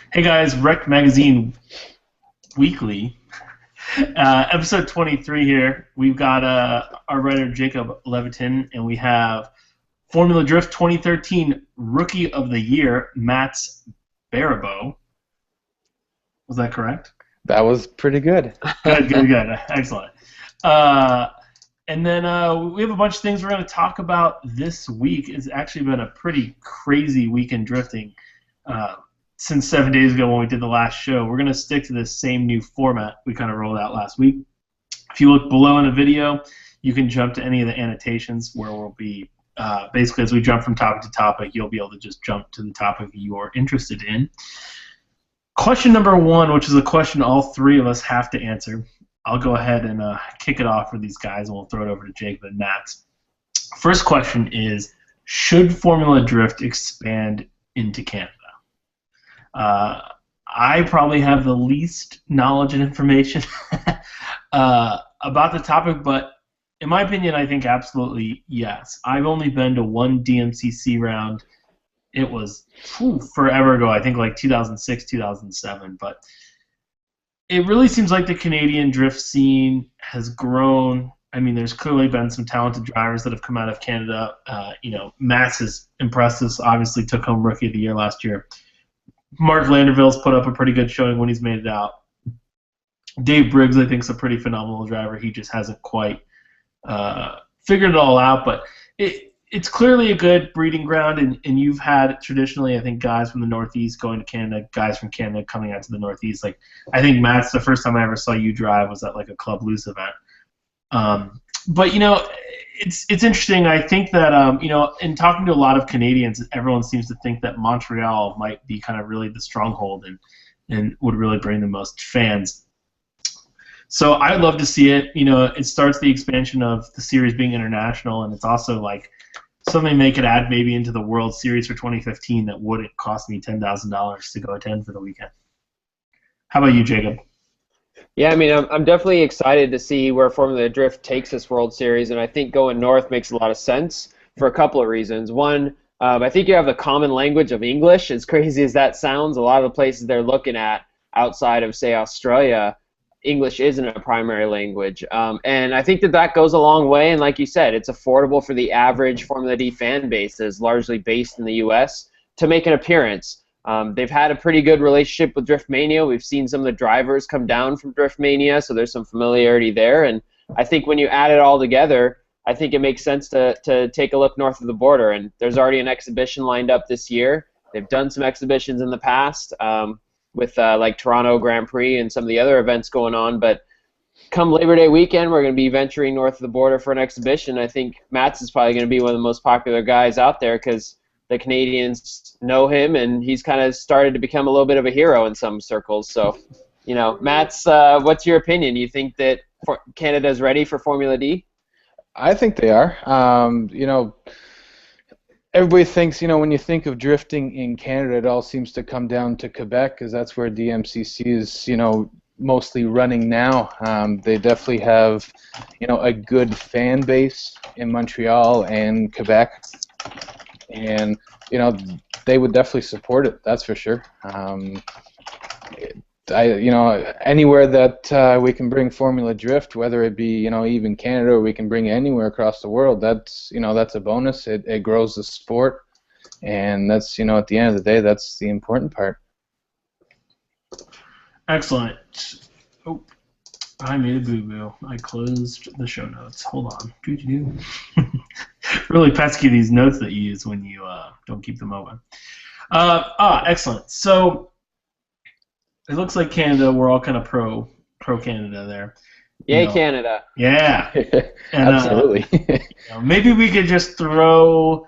Hey guys, Rec Magazine Weekly, episode 23 here. We've got our writer Jacob Levitin, and we have Formula Drift 2013 Rookie of the Year, Mats Baribeau. Was that correct? That was pretty good. Good. Excellent. And then we have a bunch of things we're going to talk about this week. It's actually been a pretty crazy week in drifting. Since 7 days ago when we did the last show, we're going to stick to this same new format we kind of rolled out last week. If you look below in the video, you can jump to any of the annotations where we'll be, basically as we jump from topic to topic, you'll be able to just jump to the topic you're interested in. Question number one, which is a question all three of us have to answer. I'll go ahead and kick it off for these guys, and we'll throw it over to Jacob and Matt. First question is, should Formula Drift expand into Canada? I probably have the least knowledge and information about the topic, but in my opinion, I think absolutely yes. I've only been to one DMCC round. It was forever ago, I think like 2006, 2007, but it really seems like the Canadian drift scene has grown. I mean, there's clearly been some talented drivers that have come out of Canada. Mass has impressed us, obviously took home Rookie of the Year last year. Mark Vanderville's put up a pretty good showing when he's made it out. Dave Briggs, I think, is a pretty phenomenal driver. He just hasn't quite figured it all out, but it's clearly a good breeding ground, and you've had traditionally, I think, guys from the Northeast going to Canada, guys from Canada coming out to the Northeast. Like, I think, Matt's the first time I ever saw you drive was at like a Club Loose event. But it's interesting. I think that in talking to a lot of Canadians, everyone seems to think that Montreal might be kind of really the stronghold and would really bring the most fans. So I'd love to see it. It starts the expansion of the series being international, and it's also like something they could add maybe into the World Series for 2015 that wouldn't cost me $10,000 to go attend for the weekend. How about you, Jacob? Yeah, I mean, I'm definitely excited to see where Formula Drift takes this World Series, and I think going north makes a lot of sense for a couple of reasons. One, I think you have the common language of English. As crazy as that sounds, a lot of the places they're looking at outside of, say, Australia, English isn't a primary language. And I think that goes a long way, and like you said, it's affordable for the average Formula D fan base that is largely based in the U.S. to make an appearance. They've had a pretty good relationship with Driftmania. We've seen some of the drivers come down from Driftmania, so there's some familiarity there. And I think when you add it all together, I think it makes sense to take a look north of the border. And there's already an exhibition lined up this year. They've done some exhibitions in the past with like Toronto Grand Prix and some of the other events going on. But come Labor Day weekend, we're going to be venturing north of the border for an exhibition. I think Mats is probably going to be one of the most popular guys out there because the Canadians know him, and he's kind of started to become a little bit of a hero in some circles. So, Mats, what's your opinion? Do you think that Canada's ready for Formula D? I think they are. Everybody thinks, when you think of drifting in Canada, it all seems to come down to Quebec because that's where DMCC is, mostly running now. They definitely have, a good fan base in Montreal and Quebec. And they would definitely support it. That's for sure. Anywhere that we can bring Formula Drift, whether it be even Canada or we can bring it anywhere across the world, that's a bonus. It grows the sport, and that's at the end of the day, that's the important part. Excellent. Oh, I made a boo-boo. I closed the show notes. Hold on. Really pesky, these notes that you use when you don't keep them open. Excellent. So it looks like Canada, we're all kind of pro Canada there. Yay, Canada. Yeah. And, absolutely. Maybe we could just throw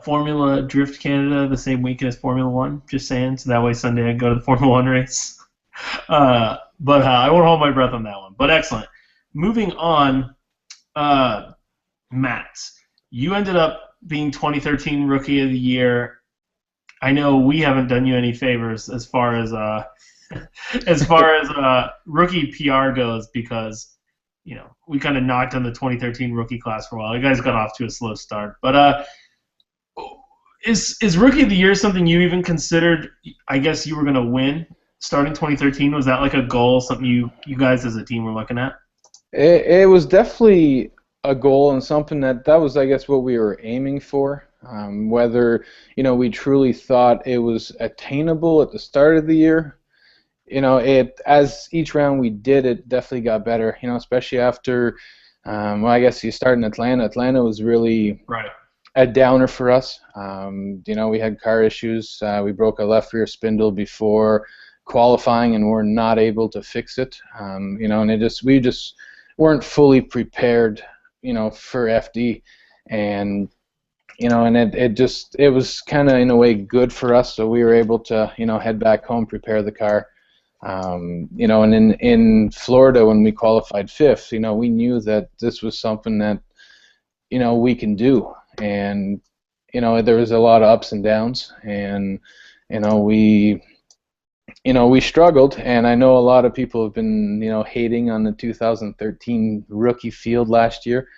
Formula Drift Canada the same weekend as Formula One, just saying, so that way Sunday I can go to the Formula One race. But I won't hold my breath on that one. But excellent. Moving on, Matt, you ended up being 2013 Rookie of the Year. I know we haven't done you any favors as far as rookie PR goes because we kind of knocked on the 2013 rookie class for a while. You guys got off to a slow start, but Is Rookie of the Year something you even considered? I guess you were going to win starting 2013. Was that like a goal, something you guys as a team were looking at? It was definitely a goal and something that was, I guess, what we were aiming for. Whether we truly thought it was attainable at the start of the year, it as each round we did, it definitely got better. Especially after, well, I guess you start in Atlanta. Atlanta was really right. A downer for us. We had car issues. We broke a left rear spindle before qualifying and were not able to fix it. And we just weren't fully prepared, for FD, and and it was kind of in a way good for us. So we were able to head back home, prepare the car. And in Florida when we qualified fifth, we knew that this was something that we can do. And there was a lot of ups and downs, and we struggled. And I know a lot of people have been hating on the 2013 rookie field last year,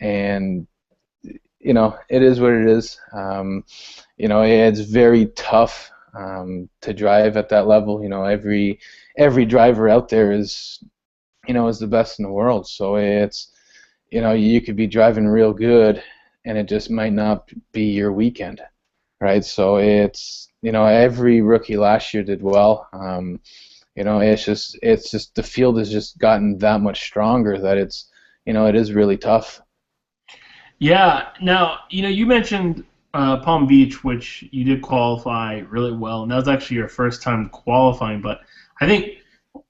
and it is what it is. It's very tough to drive at that level. Every driver out there is the best in the world. So it's you could be driving real good, and it just might not be your weekend, right? So it's every rookie last year did well. It's just the field has just gotten that much stronger that it's it is really tough. Yeah. Now you mentioned Palm Beach, which you did qualify really well, and that was actually your first time qualifying. But I think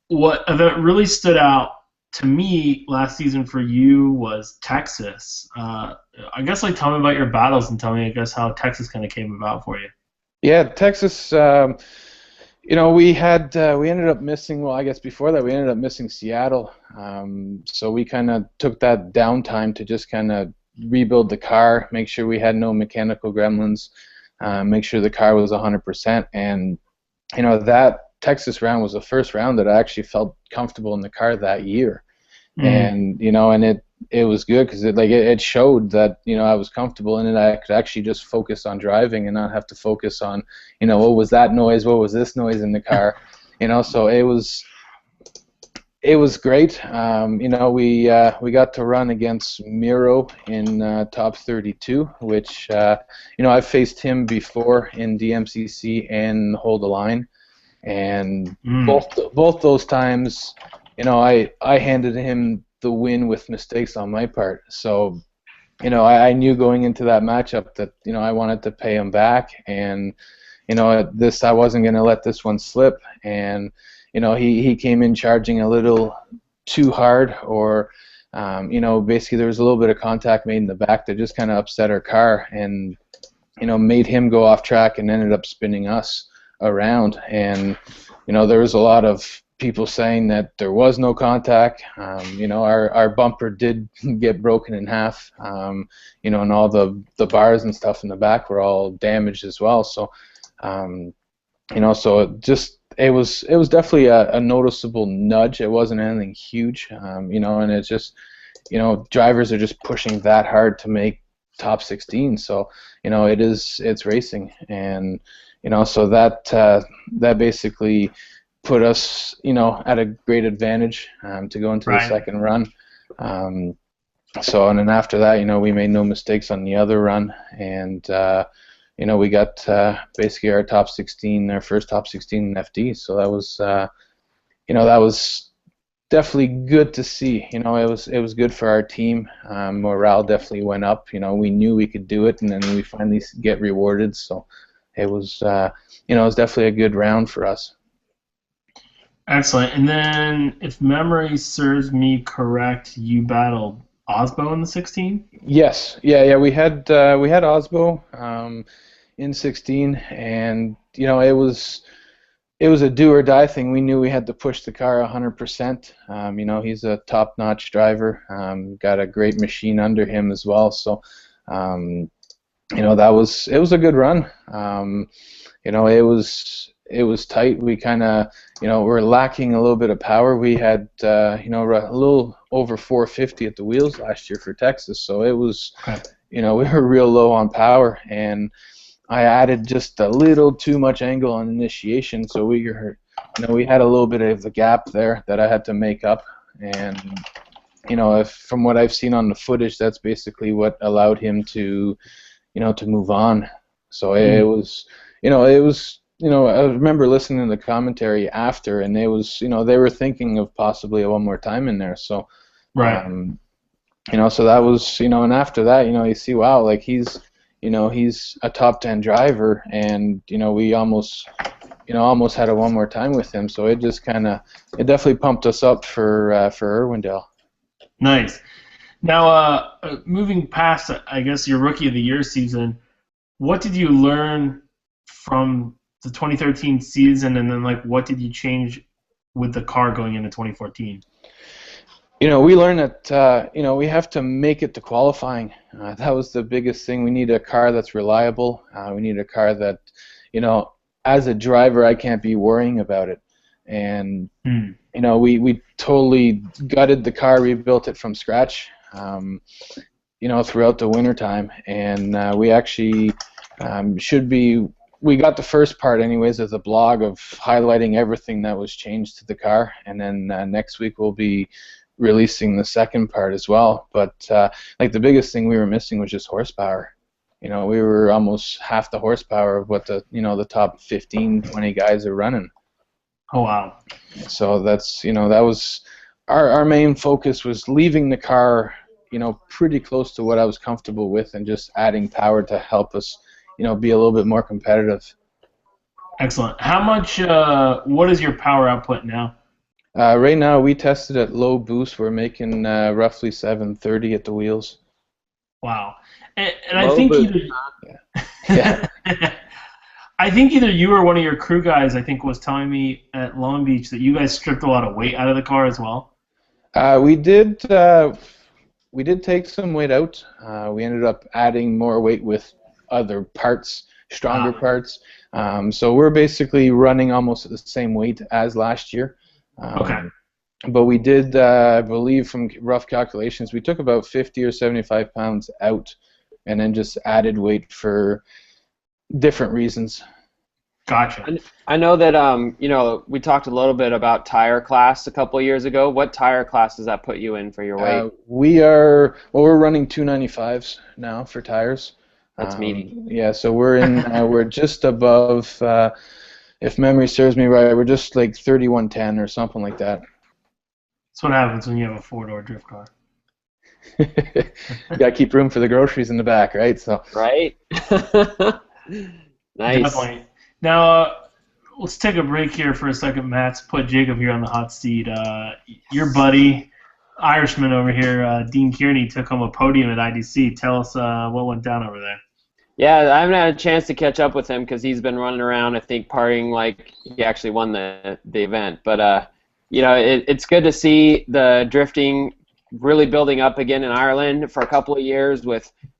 what event really stood out to me last season for you was Texas. I guess tell me about your battles and tell me I guess how Texas kind of came about for you. Yeah, Texas. We ended up missing. Well, I guess before that we ended up missing Seattle. So we kind of took that downtime to just kind of rebuild the car, make sure we had no mechanical gremlins, make sure the car was 100%. And that Texas round was the first round that I actually felt comfortable in the car that year. And and it was good because it showed that I was comfortable in it. I could actually just focus on driving and not have to focus on what was that noise, what was this noise in the car, So it was great. We got to run against Miro in top 32, which I faced him before in DMCC and Hold the Line, and both those times. I handed him the win with mistakes on my part. So, I knew going into that matchup that, I wanted to pay him back, and, I wasn't going to let this one slip. And, he came in charging a little too hard, or, basically there was a little bit of contact made in the back that just kind of upset our car and, made him go off track and ended up spinning us around. And, there was a lot of people saying that there was no contact. Our bumper did get broken in half, and all the bars and stuff in the back were all damaged as well. So, so it was definitely a noticeable nudge. It wasn't anything huge, and it's just, drivers are just pushing that hard to make top 16. So, it's racing, and so that basically put us, at a great advantage to go into the second run. And then after that, we made no mistakes on the other run, and we got basically our top 16, our first top 16 in FD. So that was, that was definitely good to see. It was good for our team. Morale definitely went up. We knew we could do it, and then we finally get rewarded. So it was, it was definitely a good round for us. Excellent. And then, if memory serves me correct, you battled Osbo in the 16? Yes. Yeah. We had Osbo in 16, and it was a do or die thing. We knew we had to push the car 100%. He's a top-notch driver. Got a great machine under him as well. So, it was a good run. It was tight. We kind of, we're lacking a little bit of power. We had, a little over 450 at the wheels last year for Texas, so it was, we were real low on power. And, I added just a little too much angle on initiation, so we had a little bit of a gap there that I had to make up, and from what I've seen on the footage, that's basically what allowed him to move on. So it was, I remember listening to the commentary after, and they were thinking of possibly one more time in there. So, right. So that was, and after that, you see, wow, like he's a top 10 driver, and we almost had a one more time with him. So it definitely pumped us up for Irwindale. Nice. Now, moving past, I guess, your Rookie of the Year season, what did you learn from the 2013 season, and then what did you change with the car going into 2014? We learned that we have to make it to qualifying. That was the biggest thing. We need a car that's reliable. We need a car that, as a driver, I can't be worrying about it. And we totally gutted the car, rebuilt it from scratch, throughout the wintertime. And we actually we got the first part anyways as a blog of highlighting everything that was changed to the car. And then next week we'll be releasing the second part as well. But the biggest thing we were missing was just horsepower. We were almost half the horsepower of what the top 15, 20 guys are running. Oh, wow. So that's, that was our main focus, was leaving the car, pretty close to what I was comfortable with, and just adding power to help us, be a little bit more competitive. Excellent. How much, what is your power output now? Right now, we tested at low boost. We're making roughly 730 at the wheels. Wow. And I think Yeah. I think either you or one of your crew guys, I think, was telling me at Long Beach that you guys stripped a lot of weight out of the car as well. We did take some weight out. We ended up adding more weight with other parts, stronger parts. So we're basically running almost at the same weight as last year. Okay. But we did, I believe, from rough calculations, we took about 50 or 75 pounds out, and then just added weight for different reasons. Gotcha. I know that we talked a little bit about tire class a couple of years ago. What tire class does that put you in for your weight? We're running 295s now for tires. That's meaty. Yeah, so we're in we're just above, if memory serves me right, we're just like 3110 or something like that. That's what happens when you have a four-door drift car. You gotta keep room for the groceries in the back, right? So. Right. Nice. Definitely. Now, let's take a break here for a second, Matt. Put Jacob here on the hot seat. Your buddy, Irishman over here, Dean Kearney, took home a podium at IDC. Tell us what went down over there. Yeah, I haven't had a chance to catch up with him because he's been running around, I think, partying like he actually won the event. But, it's good to see the drifting really building up again in Ireland for a couple of years.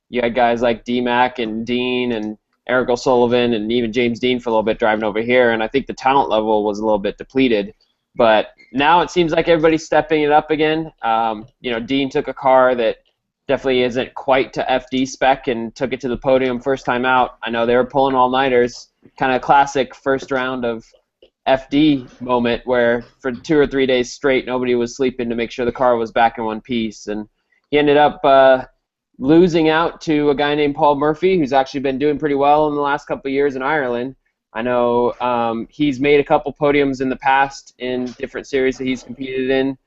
You had guys like D-Mac and Dean and Eric O'Sullivan and even James Dean for a little bit driving over here, and I think the talent level was a little bit depleted. But now it seems like everybody's stepping it up again. Dean took a car that definitely isn't quite to FD spec and took it to the podium first time out. I know they were pulling all-nighters, kind of classic first round of FD moment where for 2 or 3 days straight nobody was sleeping to make sure the car was back in one piece. And he ended up losing out to a guy named Paul Murphy, who's actually been doing pretty well in the last couple of years in Ireland. I know he's made a couple podiums in the past in different series that he's competed in.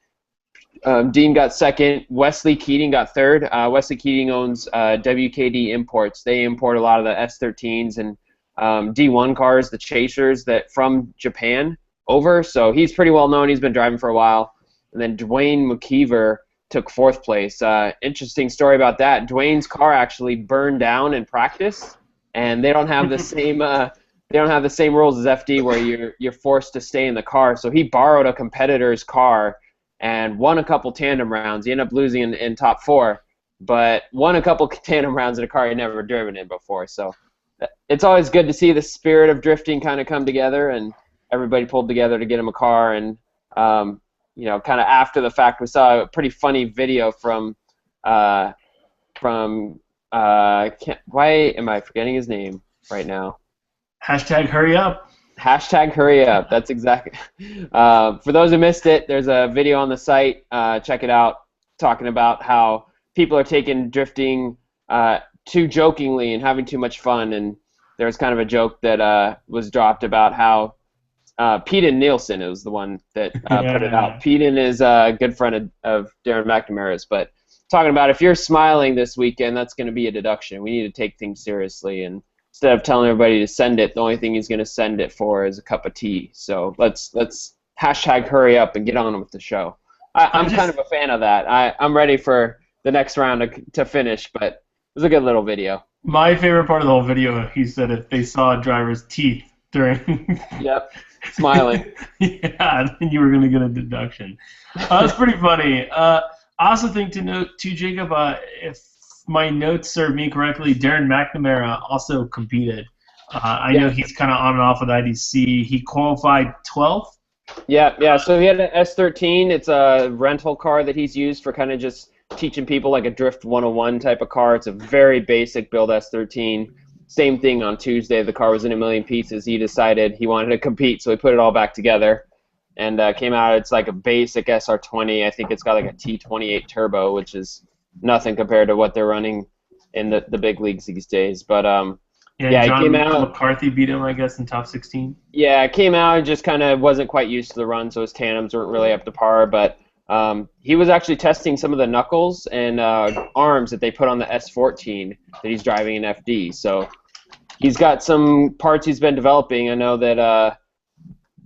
Dean got second. Wesley Keating got third. Wesley Keating owns WKD Imports. They import a lot of the S13s and D1 cars, the Chasers, that from Japan over. So he's pretty well known. He's been driving for a while. And then Dwayne McKeever took fourth place. Interesting story about that. Dwayne's car actually burned down in practice, and they don't have the same rules as FD where you're forced to stay in the car. So he borrowed a competitor's car and won a couple tandem rounds. He ended up losing in top 4, but won a couple tandem rounds in a car he'd never driven in before. So it's always good to see the spirit of drifting kind of come together, and everybody pulled together to get him a car. And kind of after the fact, we saw a pretty funny video from why am I forgetting his name? right now. Hashtag hurry up. Hashtag hurry up. That's exactly. For those who missed it, there's a video on the site. Check it out, talking about how people are taking drifting too jokingly and having too much fun. And there was kind of a joke that was dropped about how Peden Nielsen is the one that put it out. Peden is a good friend of Darren McNamara's, but talking about if you're smiling this weekend, that's going to be a deduction. We need to take things seriously, and instead of telling everybody to send it, the only thing he's going to send it for is a cup of tea. So let's hashtag hurry up and get on with the show. I'm kind of a fan of that. I'm ready for the next round to finish, but it was a good little video. My favorite part of the whole video, he said if they saw a driver's teeth during... Yep, smiling. Yeah, then you were going to get a deduction. That's pretty funny. I also think to note, too, Jacob, if my notes serve me correctly, Darren McNamara also competed. I know he's kind of on and off with IDC. He qualified 12th. Yeah. So he had an S13. It's a rental car that he's used for kind of just teaching people like a Drift 101 type of car. It's a very basic build S13. Same thing on Tuesday. The car was in a million pieces. He decided he wanted to compete, so he put it all back together and came out. It's like a basic SR20. I think it's got like a T28 turbo, which is nothing compared to what they're running in the big leagues these days. But yeah, John he came out. McCarthy beat him, I guess, in top 16. Yeah, came out and just kind of wasn't quite used to the run, so his tandems weren't really up to par. But he was actually testing some of the knuckles and arms that they put on the S14 that he's driving in FD. So he's got some parts he's been developing. I know that a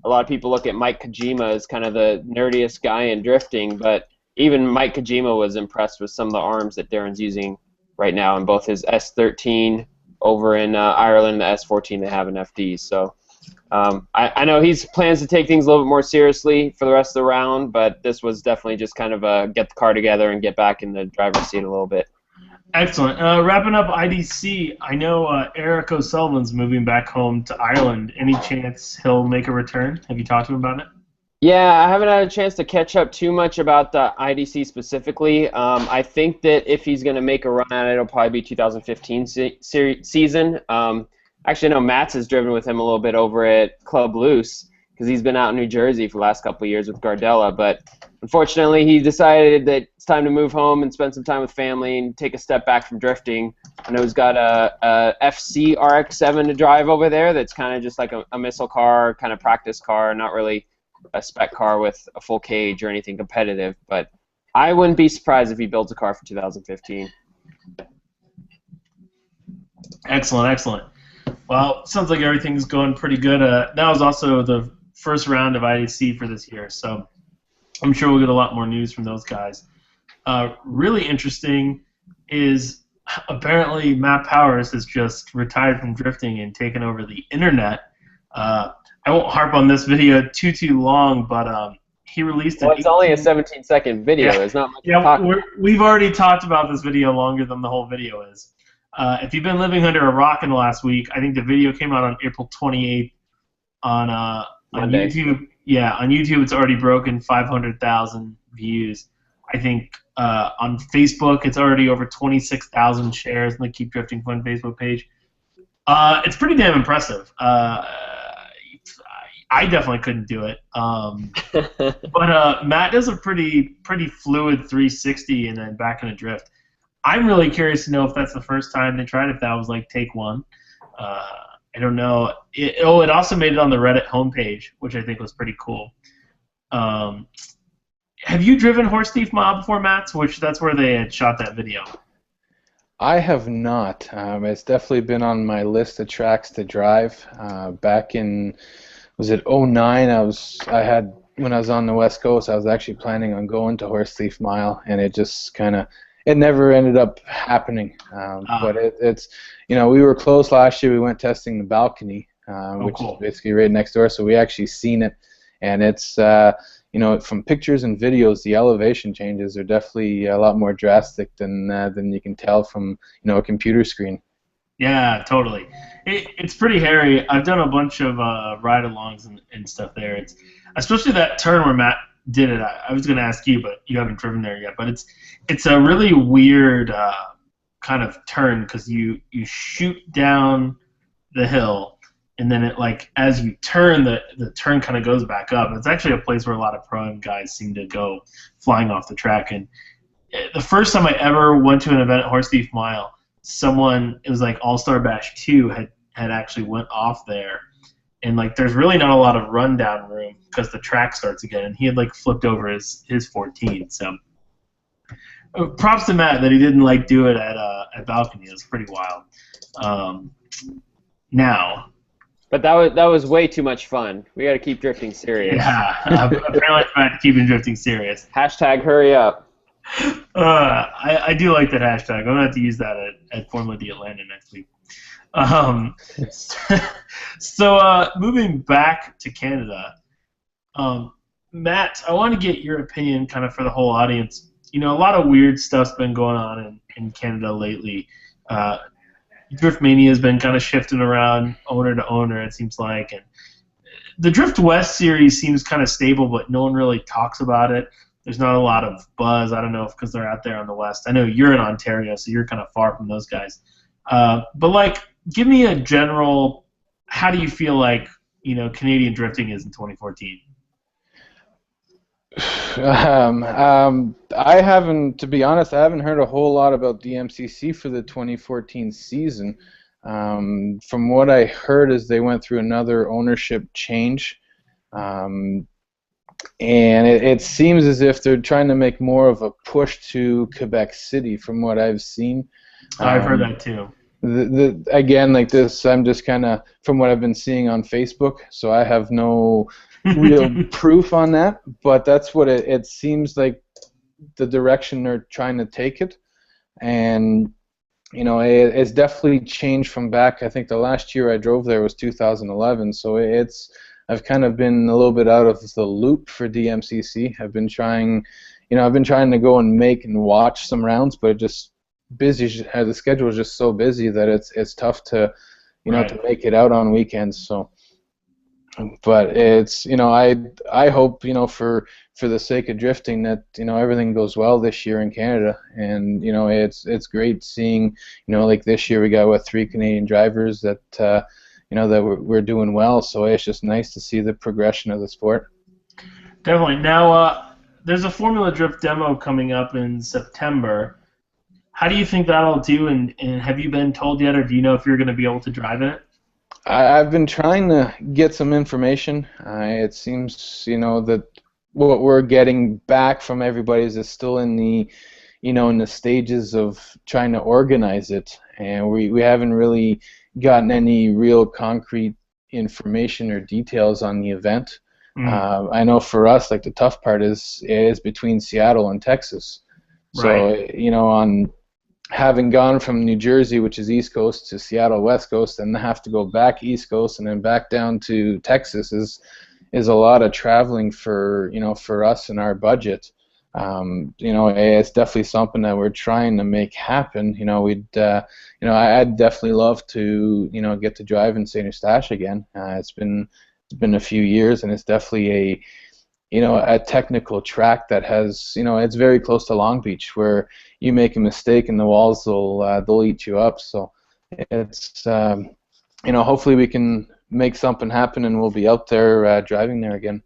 lot of people look at Mike Kojima as kind of the nerdiest guy in drifting, but even Mike Kojima was impressed with some of the arms that Darren's using right now in both his S13 over in Ireland and the S14 they have in FD. So I know he's plans to take things a little bit more seriously for the rest of the round, but this was definitely just kind of a get the car together and get back in the driver's seat a little bit. Excellent. Wrapping up IDC, I know Eric O'Sullivan's moving back home to Ireland. Any chance he'll make a return? Have you talked to him about it? Yeah, I haven't had a chance to catch up too much about the IDC specifically. I think that if he's going to make a run at it, it'll probably be 2015 season. Actually, I know Matt's has driven with him a little bit over at Club Loose because he's been out in New Jersey for the last couple of years with Gardella. But unfortunately, he decided that it's time to move home and spend some time with family and take a step back from drifting. I know he's got a FC RX-7 to drive over there that's kind of just like a missile car, kind of practice car, not really a spec car with a full cage or anything competitive, but I wouldn't be surprised if he builds a car for 2015. Excellent. Well, sounds like everything's going pretty good. That was also the first round of IDC for this year, so I'm sure we'll get a lot more news from those guys. Really interesting is apparently Matt Powers has just retired from drifting and taken over the internet. I won't harp on this video too long, but he released it. Well, it's only a 17-second video. Yeah. There's not much to talk about. We've already talked about this video longer than the whole video is. If you've been living under a rock in the last week, I think the video came out on April 28th on YouTube. Yeah, on YouTube it's already broken 500,000 views. I think on Facebook it's already over 26,000 shares in the Keep Drifting Fun Facebook page. It's pretty damn impressive. I definitely couldn't do it. But Matt does a pretty fluid 360 and then back in a drift. I'm really curious to know if that's the first time they tried, if that was like take one. I don't know. It also made it on the Reddit homepage, which I think was pretty cool. Have you driven Horse Thief Mile before, Matt? Which that's where they had shot that video. I have not. It's definitely been on my list of tracks to drive. Back in, was it 09? When I was on the West Coast, I was actually planning on going to Horse Thief Mile, and it just it never ended up happening. But it's, we were close last year. We went testing the balcony, which cool. is basically right next door. So we actually seen it, and it's, from pictures and videos, the elevation changes are definitely a lot more drastic than you can tell from a computer screen. Yeah, totally. It's pretty hairy. I've done a bunch of ride-alongs and stuff there. It's especially that turn where Matt did it. I was going to ask you, but you haven't driven there yet. But it's a really weird kind of turn because you shoot down the hill, and then it like as you turn, the turn kind of goes back up. It's actually a place where a lot of pro-am guys seem to go flying off the track. And the first time I ever went to an event at Horse Thief Mile, it was like All-Star Bash 2 had actually went off there, and like there's really not a lot of rundown room because the track starts again, and he had like flipped over his 14. So props to Matt that he didn't like do it at Balcony. It was pretty wild. Now. But that was way too much fun. We got to keep drifting serious. Yeah, apparently I'm keeping drifting serious. Hashtag hurry up. I do like that hashtag. I'm going to have to use that at Formula D Atlanta next week. So moving back to Canada, Matt, I want to get your opinion kind of for the whole audience. You know, a lot of weird stuff's been going on in Canada lately. Drift Mania has been kind of shifting around owner to owner, it seems like. And the Drift West series seems kind of stable, but no one really talks about it. There's not a lot of buzz. I don't know if because they're out there on the West. I know you're in Ontario, so you're kind of far from those guys. But like, give me a general. How do you feel like Canadian drifting is in 2014? I haven't, to be honest, I haven't heard a whole lot about DMCC for the 2014 season. From what I heard is they went through another ownership change. And it seems as if they're trying to make more of a push to Quebec City, from what I've seen. I've heard that too. Again, like this, I'm just kind of from what I've been seeing on Facebook, so I have no real proof on that, but that's what it seems like, the direction they're trying to take it. And it's definitely changed from back. I think the last year I drove there was 2011, so I've kind of been a little bit out of the loop for DMCC. I've been trying to go and make and watch some rounds, but just busy. The schedule is just so busy that it's tough to Right. to make it out on weekends. So, but it's I hope for the sake of drifting that everything goes well this year in Canada. And it's great seeing like this year we got 3 Canadian drivers that that we're doing well. So it's just nice to see the progression of the sport. Definitely. Now, there's a Formula Drift demo coming up in September. How do you think that'll do, and have you been told yet, or do you know if you're going to be able to drive in it? I've been trying to get some information. It seems that what we're getting back from everybody is still in the in the stages of trying to organize it, and we haven't really gotten any real concrete information or details on the event. I know for us, like the tough part is between Seattle and Texas. Right. So on having gone from New Jersey, which is East Coast, to Seattle West Coast, and have to go back East Coast and then back down to Texas is a lot of traveling for for us and our budget. It's definitely something that we're trying to make happen. I'd definitely love to get to drive in St. Eustache again. It's been a few years, and it's definitely a technical track that has it's very close to Long Beach, where you make a mistake and the walls they'll eat you up. So it's hopefully we can make something happen and we'll be out there driving there again.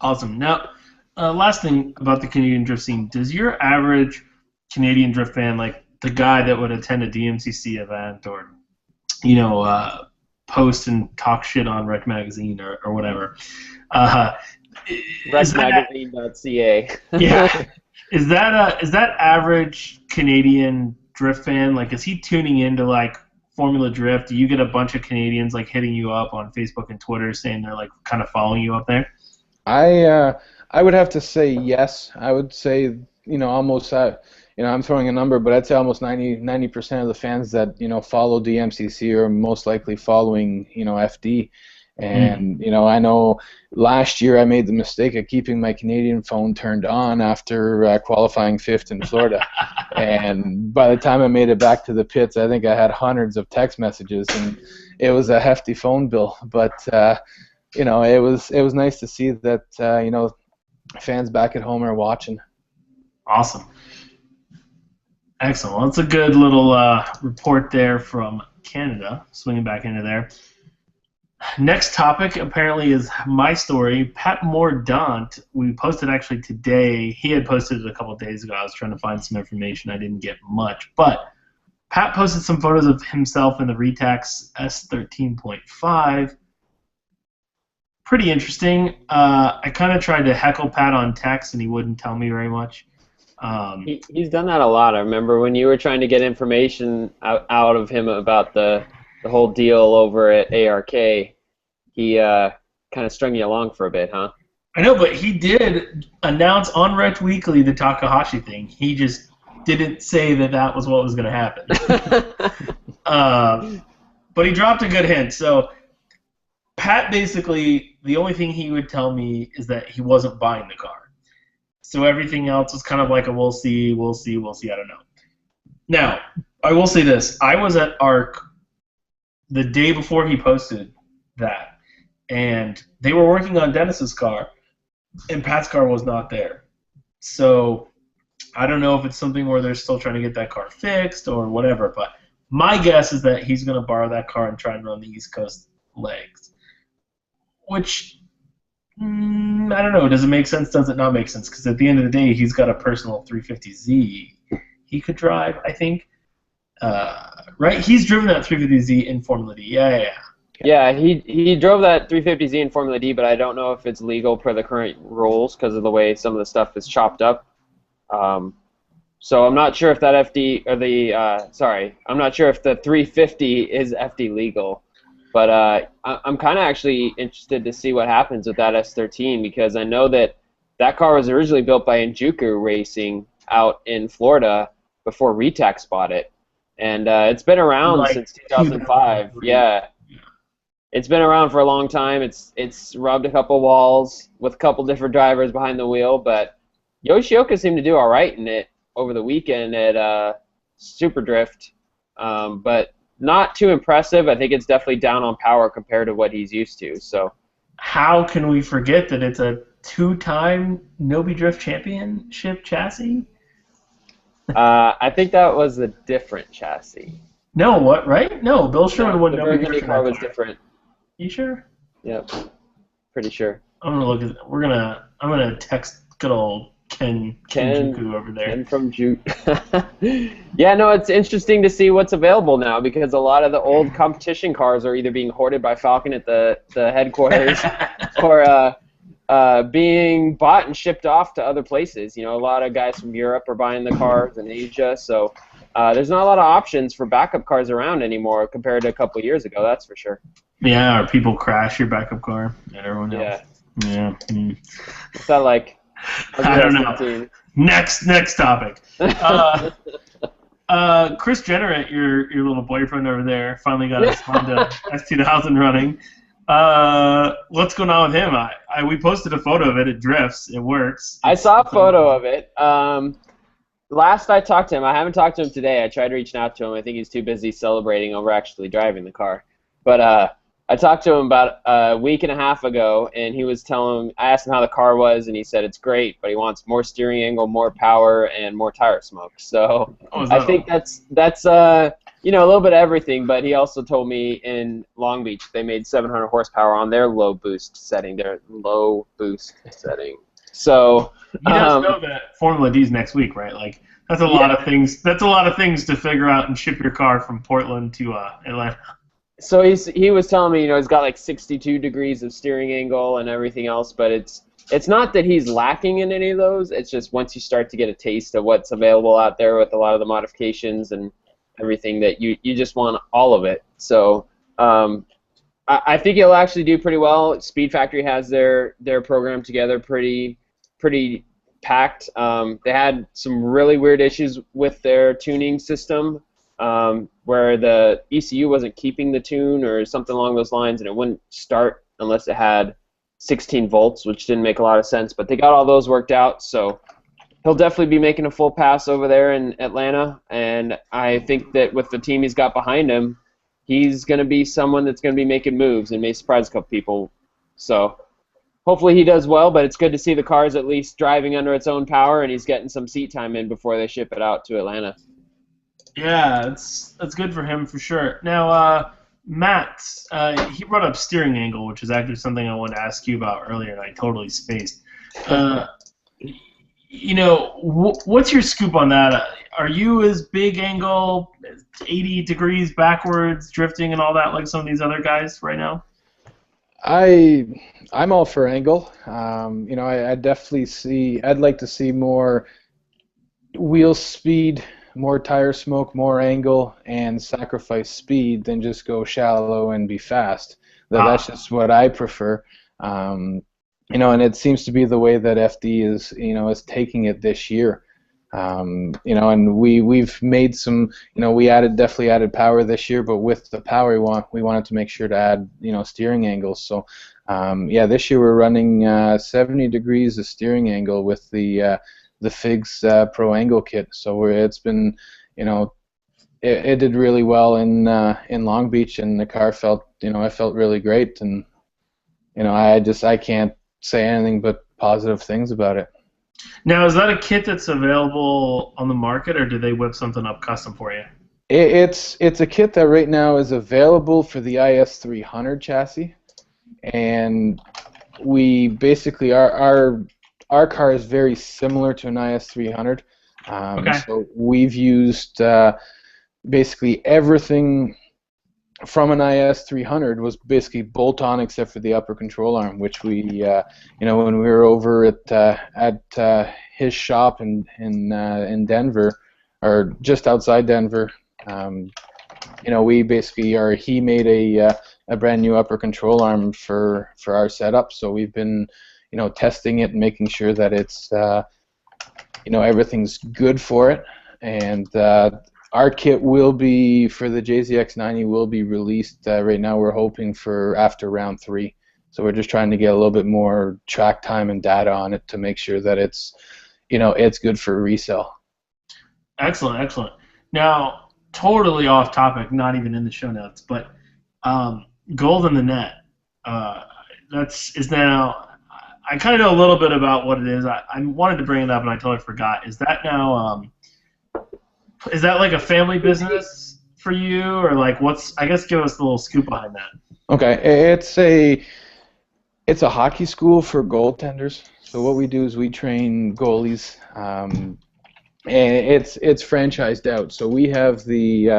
Awesome. Now, last thing about the Canadian drift scene, does your average Canadian drift fan, like the guy that would attend a DMCC event or post and talk shit on Rec Magazine or whatever, Recmagazine.ca. Yeah. Is that average Canadian drift fan, like, is he tuning into like Formula Drift? Do you get a bunch of Canadians like hitting you up on Facebook and Twitter saying they're like kind of following you up there? I would have to say yes. I would say almost I'm throwing a number, but I'd say almost 90% of the fans that follow DMCC are most likely following FD. And I know last year I made the mistake of keeping my Canadian phone turned on after qualifying 5th in Florida, and by the time I made it back to the pits, I think I had hundreds of text messages, and it was a hefty phone bill. But it was nice to see that fans back at home are watching. Awesome. Excellent. Well, that's a good little report there from Canada, swinging back into there. Next topic apparently is my story. Pat Mordaunt, we posted actually today. He had posted it a couple of days ago. I was trying to find some information. I didn't get much. But Pat posted some photos of himself in the Retaks S13.5. Pretty interesting. I kind of tried to heckle Pat on text, and he wouldn't tell me very much. He's done that a lot. I remember when you were trying to get information out of him about the whole deal over at ARK, he kind of strung you along for a bit, huh? I know, but he did announce on Ret Weekly the Takahashi thing. He just didn't say that was what was going to happen. But he dropped a good hint. So Pat basically, the only thing he would tell me is that he wasn't buying the car. So everything else was kind of like a we'll see, I don't know. Now, I will say this. I was at ARC the day before he posted that, and they were working on Dennis's car, and Pat's car was not there. So I don't know if it's something where they're still trying to get that car fixed or whatever, but my guess is that he's going to borrow that car and try and run the East Coast legs. Which, I don't know, does it make sense, does it not make sense? Because at the end of the day, he's got a personal 350Z he could drive, I think. Right? He's driven that 350Z in Formula D. Yeah, he drove that 350Z in Formula D, but I don't know if it's legal per the current rules because of the way some of the stuff is chopped up. So I'm not sure if that I'm not sure if the 350 is FD legal. But I'm kind of actually interested to see what happens with that S13 because I know that car was originally built by Injuku Racing out in Florida before Retaks bought it. And it's been around since 2005. Yeah. It's been around for a long time. It's rubbed a couple walls with a couple different drivers behind the wheel, but Yoshioka seemed to do all right in it over the weekend at Super Drift. But not too impressive. I think it's definitely down on power compared to what he's used to. So, how can we forget that it's a two-time Nobi Drift Championship chassis? I think that was a different chassis. No, what? Right? No, Bill Sherman won the Nobi Burgundy Drift. car was different. You sure? Yep, pretty sure. I'm gonna look at. I'm gonna text good old Ken Juku over there. Ken from Juke. Yeah, no, it's interesting to see what's available now because a lot of the old competition cars are either being hoarded by Falcon at the headquarters or being bought and shipped off to other places. You know, a lot of guys from Europe are buying the cars in Asia, so there's not a lot of options for backup cars around anymore compared to a couple of years ago, that's for sure. Yeah, or people crash your backup car and everyone else. Yeah. What's that like? I don't know. Next topic. Chris Jeanneret, your little boyfriend over there, finally got his Honda S2000 running. What's going on with him? We posted a photo of it. It drifts. It works. I saw a photo of it. Last I talked to him, I haven't talked to him today. I tried reaching out to him. I think he's too busy celebrating over actually driving the car. But I talked to him about a week and a half ago, and he was telling. I asked him how the car was, and he said it's great, but he wants more steering angle, more power, and more tire smoke. So I think that's a little bit of everything. But he also told me in Long Beach they made 700 horsepower on their low boost setting. So you guys know that Formula D's next week, right? Like that's a lot of things. That's a lot of things to figure out and ship your car from Portland to Atlanta. So he was telling me, he's got like 62 degrees of steering angle and everything else, but it's not that he's lacking in any of those. It's just once you start to get a taste of what's available out there with a lot of the modifications and everything that you just want all of it. So I think he'll actually do pretty well. Speed Factory has their program together pretty packed. They had some really weird issues with their tuning system. Where the ECU wasn't keeping the tune or something along those lines, and it wouldn't start unless it had 16 volts, which didn't make a lot of sense. But they got all those worked out, so he'll definitely be making a full pass over there in Atlanta. And I think that with the team he's got behind him, he's going to be someone that's going to be making moves and may surprise a couple people. So hopefully he does well, but it's good to see the car's at least driving under its own power, and he's getting some seat time in before they ship it out to Atlanta. Yeah, that's good for him for sure. Now, Matt, he brought up steering angle, which is actually something I wanted to ask you about earlier, and I totally spaced. Uh, what's your scoop on that? Are you as big angle, 80 degrees backwards, drifting and all that like some of these other guys right now? I'm all for angle. I definitely I'd like to see more wheel speed, more tire smoke, more angle, and sacrifice speed than just go shallow and be fast. That's just what I prefer. And it seems to be the way that FD is taking it this year. And we've made some, we definitely added power this year, but with the power we wanted to make sure to add, steering angles. So, this year we're running 70 degrees of steering angle with the Figs Pro Angle kit. So it's been, it did really well in Long Beach, and the car felt, I felt really great, and I can't say anything but positive things about it. Now, is that a kit that's available on the market, or do they whip something up custom for you? It's a kit that right now is available for the IS300 chassis, and we basically our car is very similar to an IS300. Okay. So we've used basically everything from an IS300 was basically bolt-on except for the upper control arm, which we, when we were over at his shop in Denver, or just outside Denver, we basically he made a brand new upper control arm for our setup. So we've been, testing it and making sure that it's, everything's good for it, and our kit will be, for the JZX90, will be released. Right now we're hoping for after round 3. So we're just trying to get a little bit more track time and data on it to make sure that it's, it's good for resale. Excellent, excellent. Now, totally off topic, not even in the show notes, but Gold in the Net, is now, I kind of know a little bit about what it is. I wanted to bring it up and I totally forgot. Is that now... is that like a family business for you, or like I guess give us a little scoop behind that. Okay, it's a hockey school for goaltenders. So what we do is we train goalies, and it's franchised out. So we have the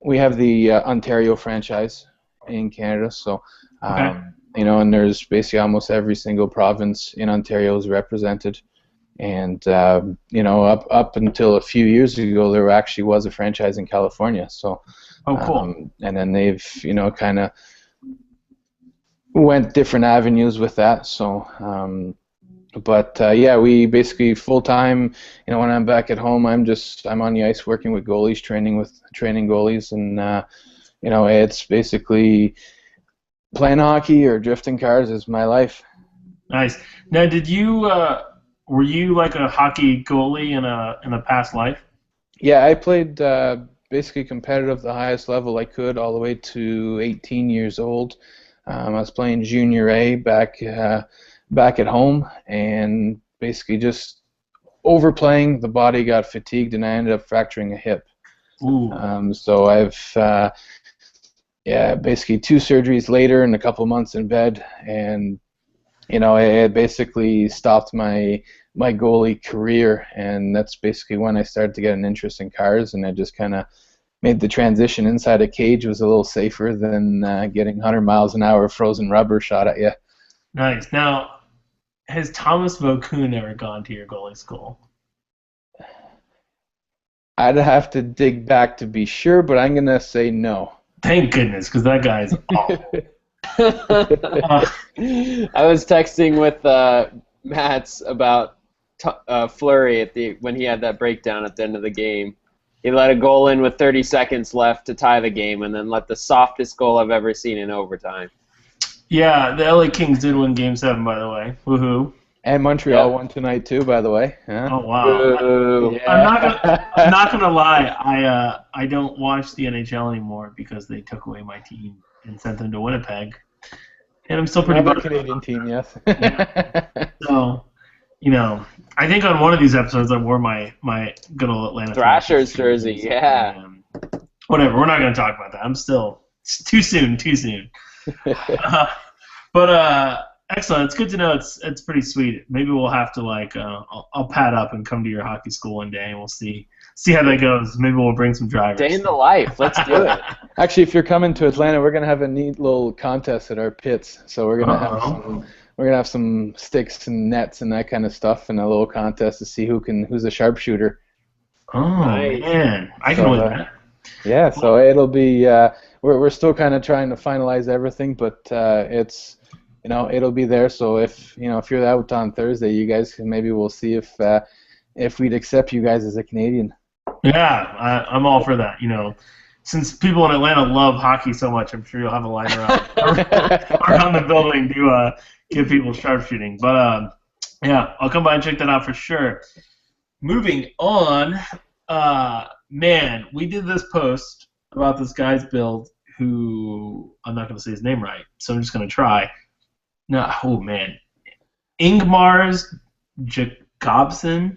Ontario franchise in Canada. So okay. And there's basically almost every single province in Ontario is represented. And up until a few years ago, there actually was a franchise in California. So, cool. And then they've kind of went different avenues with that. So, we basically full time. When I'm back at home, I'm on the ice working with goalies, training goalies, and it's basically playing hockey or drifting cars is my life. Nice. Now, did you? Were you like a hockey goalie in a past life? Yeah, I played basically competitive, the highest level I could, all the way to 18 years old. I was playing Jeanneret back at home, and basically just overplaying, the body got fatigued, and I ended up fracturing a hip. Ooh. So I've basically 2 surgeries later and a couple months in bed, and it basically stopped my goalie career, and that's basically when I started to get an interest in cars, and I just kind of made the transition inside a cage was a little safer than getting 100 miles an hour frozen rubber shot at you. Nice. Now, has Thomas Vokoun ever gone to your goalie school? I'd have to dig back to be sure, but I'm going to say no. Thank goodness, because that guy's awful. I was texting with Mats about Fleury when he had that breakdown at the end of the game. He let a goal in with 30 seconds left to tie the game, and then let the softest goal I've ever seen in overtime. Yeah, the LA Kings did win Game 7, by the way. Woohoo! And Montreal won tonight too, by the way. Yeah. Oh wow! Yeah. I'm not gonna lie. I don't watch the NHL anymore because they took away my team and sent them to Winnipeg, and I'm still pretty Another bummed. Canadian team, yes. Yeah. So, I think on one of these episodes I wore my good old Atlanta Thrashers jersey, yeah. Whatever, we're not going to talk about that. It's too soon. But excellent. It's good to know. It's pretty sweet. Maybe we'll have to I'll pad up and come to your hockey school one day, and we'll see how that goes. Maybe we'll bring some drivers. Day in the life. Let's do it. Actually, if you're coming to Atlanta, we're gonna have a neat little contest at our pits. So we're gonna have some sticks and nets and that kind of stuff, and a little contest to see who's a sharpshooter. Oh man, I can win that. Yeah, so it'll be. We're still kind of trying to finalize everything, but it's. It'll be there. So if you're out on Thursday, you guys we'll see if we'd accept you guys as a Canadian. Yeah, I'm all for that. Since people in Atlanta love hockey so much, I'm sure you'll have a line around the building to give people sharpshooting. But yeah, I'll come by and check that out for sure. Moving on, man, we did this post about this guy's build who I'm not going to say his name right, so I'm just going to try. No, oh man, Ingemars Jekabson.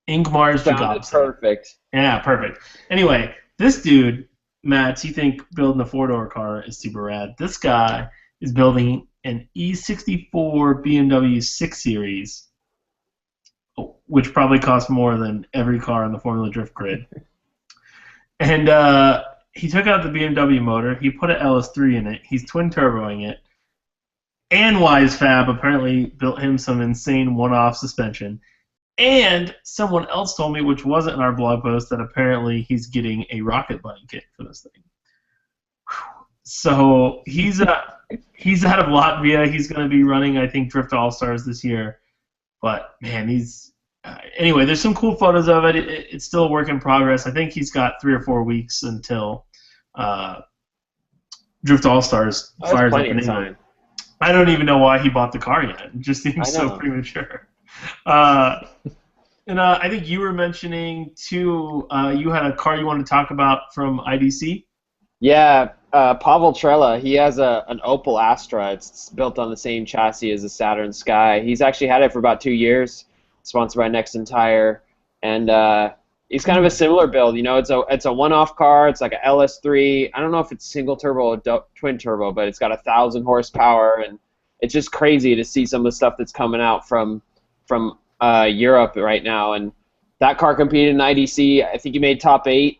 Ingemars Jekabson. Perfect. Yeah, perfect. Anyway, this dude, Matt, you think building a 4-door car is super rad. This guy is building an E64 BMW 6 Series, which probably costs more than every car on the Formula Drift grid. And he took out the BMW motor. He put an LS3 in it. He's twin turboing it. And WiseFab apparently built him some insane one-off suspension. And someone else told me, which wasn't in our blog post, that apparently he's getting a rocket bunny kit for this thing. So he's out of Latvia. He's going to be running, I think, Drift All-Stars this year. But, man, anyway, there's some cool photos of it. It's still a work in progress. I think he's got 3 or 4 weeks until Drift All-Stars fires up in England. I don't even know why he bought the car yet. It just seems so premature. And I think you were mentioning, too, you had a car you wanted to talk about from IDC? Yeah, Paweł Trela. He has an Opel Astra. It's built on the same chassis as the Saturn Sky. He's actually had it for about 2 years, sponsored by Nexton Tire. And it's kind of a similar build. It's a one-off car. It's like a LS3. I don't know if it's single turbo or twin turbo, but it's got 1,000 horsepower, and it's just crazy to see some of the stuff that's coming out from Europe right now. And that car competed in IDC. I think he made top 8.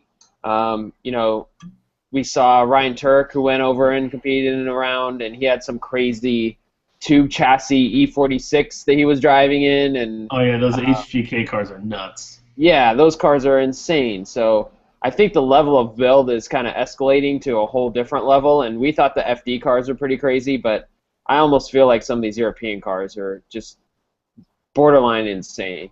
We saw Ryan Turk, who went over and competed in a round, and he had some crazy tube chassis E46 that he was driving in. And oh yeah, those HGK cars are nuts. Yeah, those cars are insane. So I think the level of build is kind of escalating to a whole different level, and we thought the FD cars were pretty crazy, but I almost feel like some of these European cars are just borderline insane.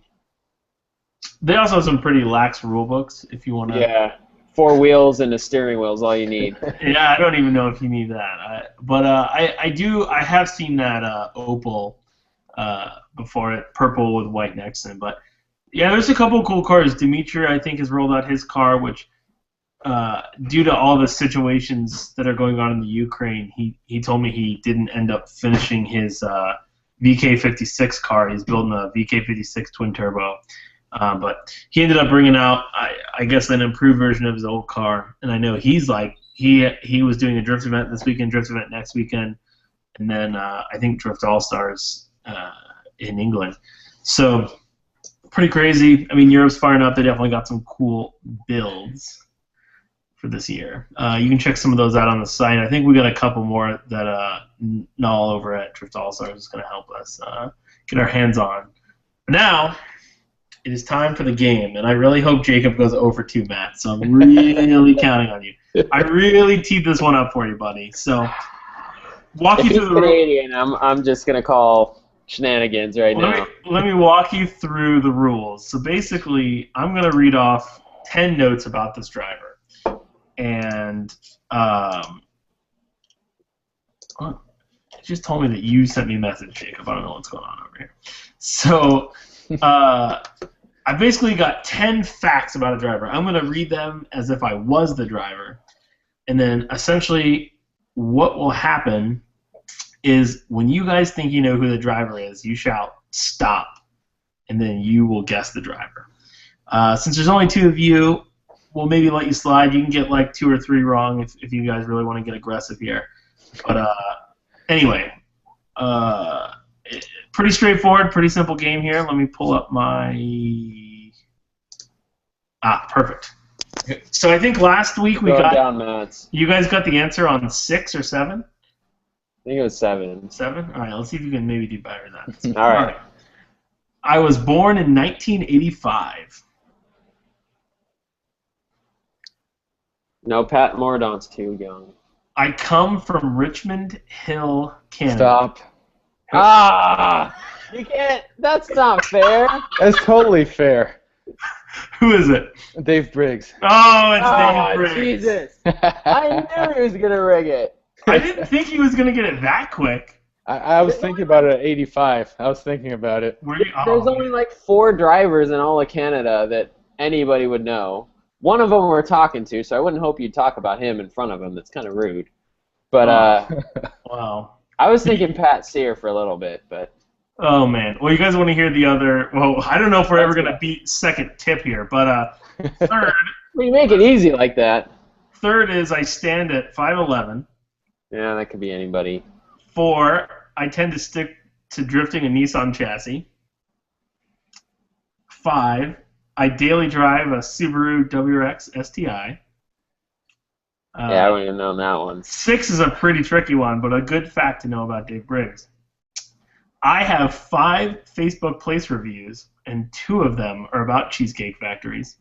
They also have some pretty lax rule books if you want to. Yeah, 4 wheels and a steering wheel is all you need. Yeah, I don't even know if you need that. But I have seen that Opel before it, purple with white Nexon. But yeah, there's a couple of cool cars. Dimitri, I think, has rolled out his car, which due to all the situations that are going on in the Ukraine, he told me he didn't end up finishing his VK56 car. He's building a VK56 twin turbo. But he ended up bringing out, I guess, an improved version of his old car. And I know he's like, he was doing a drift event this weekend, drift event next weekend, and then I think Drift All-Stars in England. So pretty crazy. I mean, Europe's firing up. They definitely got some cool builds for this year. You can check some of those out on the site. I think we got a couple more that Null over at Drift All-Stars is going to help us get our hands on. But now it is time for the game, and I really hope Jacob goes over 2, Matt. So I'm really counting on you. I really teed this one up for you, buddy. So walk you through the Canadian, I'm just gonna call shenanigans right now. Let me walk you through the rules. So basically, I'm gonna read off 10 notes about this driver, and it just told me that you sent me a message, Jacob. I don't know what's going on over here. So. I basically got 10 facts about a driver. I'm going to read them as if I was the driver. And then essentially what will happen is when you guys think you know who the driver is, you shout, "Stop." and then you will guess the driver. Since there's only 2 of you, we'll maybe let you slide. You can get like 2 or 3 wrong if you guys really want to get aggressive here. But anyway, pretty straightforward, pretty simple game here. Let me pull up my... perfect. So I think last week we got... down, Mats. You guys got the answer on 6 or 7? I think it was 7. 7? All right, let's see if you can maybe do better than that. All right. I was born in 1985. No, Pat Mordaunt's too young. I come from Richmond Hill, Canada. Stop. You can't. That's not fair. That's totally fair. Who is it? Dave Briggs. Oh, it's Dave Briggs. Jesus. I knew he was going to rig it. I didn't think he was going to get it that quick. I was thinking about it at 85. I was thinking about it. There's only like 4 drivers in all of Canada that anybody would know. One of them we're talking to, so I wouldn't hope you'd talk about him in front of him. That's kind of rude. But wow. I was thinking Pat Sear for a little bit, but... Oh, man. Well, you guys want to hear the other... Well, I don't know if we're ever going to beat second tip here, but third... Well, you make it easy like that. Third is I stand at 5'11". Yeah, that could be anybody. 4, I tend to stick to drifting a Nissan chassis. 5, I daily drive a Subaru WRX STI. Yeah, I wouldn't have known that one. 6 is a pretty tricky one, but a good fact to know about Dave Briggs. I have 5 Facebook place reviews, and 2 of them are about cheesecake factories.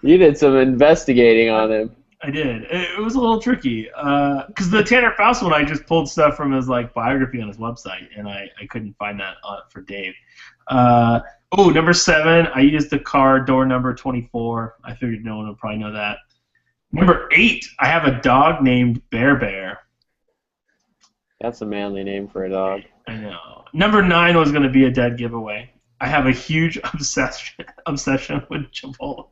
You did some investigating on him. I did. It was a little tricky because the Tanner Faust one, I just pulled stuff from his biography on his website, and I couldn't find that for Dave. Number 7, I used the car door number 24. I figured no one would probably know that. Number 8, I have a dog named Bear. That's a manly name for a dog. I know. Number 9 was going to be a dead giveaway. I have a huge obsession with Chipotle.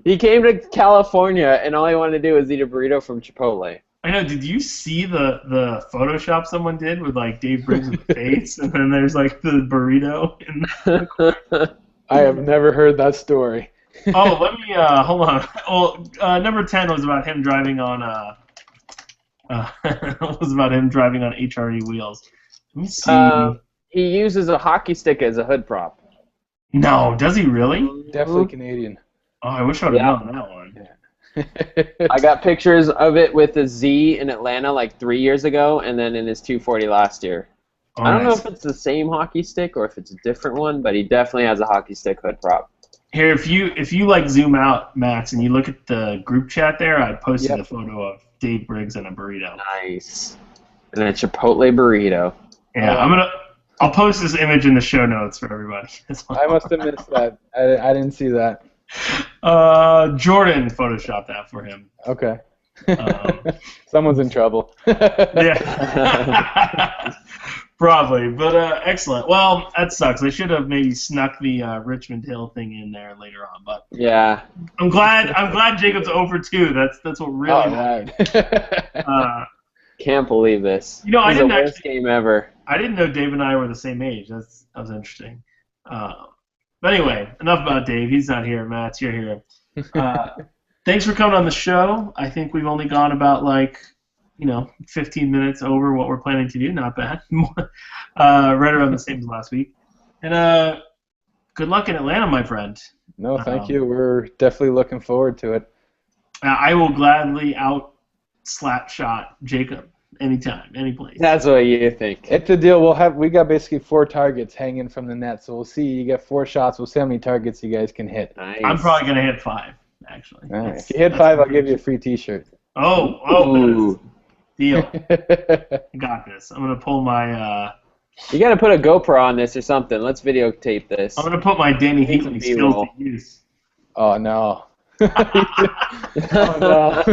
He came to California, and all he wanted to do was eat a burrito from Chipotle. I know. Did you see the Photoshop someone did with Dave Briggs' face, and then there's the burrito in the I have never heard that story. Oh, let me hold on. Well, number 10 was about him driving on HRE wheels. Let me see. He uses a hockey stick as a hood prop. No, does he really? Definitely Canadian. Oh, I wish I would have known that one. Yeah. I got pictures of it with a Z in Atlanta 3 years ago, and then in his 240 last year. Oh, I don't know nice. if it's the same hockey stick or if it's a different one, but he definitely has a hockey stick hood prop. Here, if you zoom out, Max, and you look at the group chat there, I posted a photo of Dave Briggs and a burrito. Nice. And a Chipotle burrito. Yeah, I'll post this image in the show notes for everybody. I must have missed that. I didn't see that. Jordan photoshopped that for him. Okay. Someone's in trouble. Yeah. Probably, but excellent. Well, that sucks. I should have maybe snuck the Richmond Hill thing in there later on, but yeah. I'm glad Jacob's over 2. That's what really right. Can't believe this. I didn't the worst game ever. I didn't know Dave and I were the same age. That was interesting. But anyway, enough about Dave. He's not here. Matt, you're here. Thanks for coming on the show. I think we've only gone about 15 minutes over what we're planning to do. Not bad. Right around the same as last week. And good luck in Atlanta, my friend. No, thank you. We're definitely looking forward to it. I will gladly out-slap shot Jacob anytime, any place. That's what you think. It's the deal. We got basically 4 targets hanging from the net, so we'll see. You get 4 shots. We'll see how many targets you guys can hit. Nice. I'm probably gonna hit 5, actually. All right. If you hit 5, I'll give you a free T-shirt. Oh, deal. Got this. I'm gonna pull my. You gotta put a GoPro on this or something. Let's videotape this. I'm gonna put my Danny Heatley skills to use. Oh no. Oh no.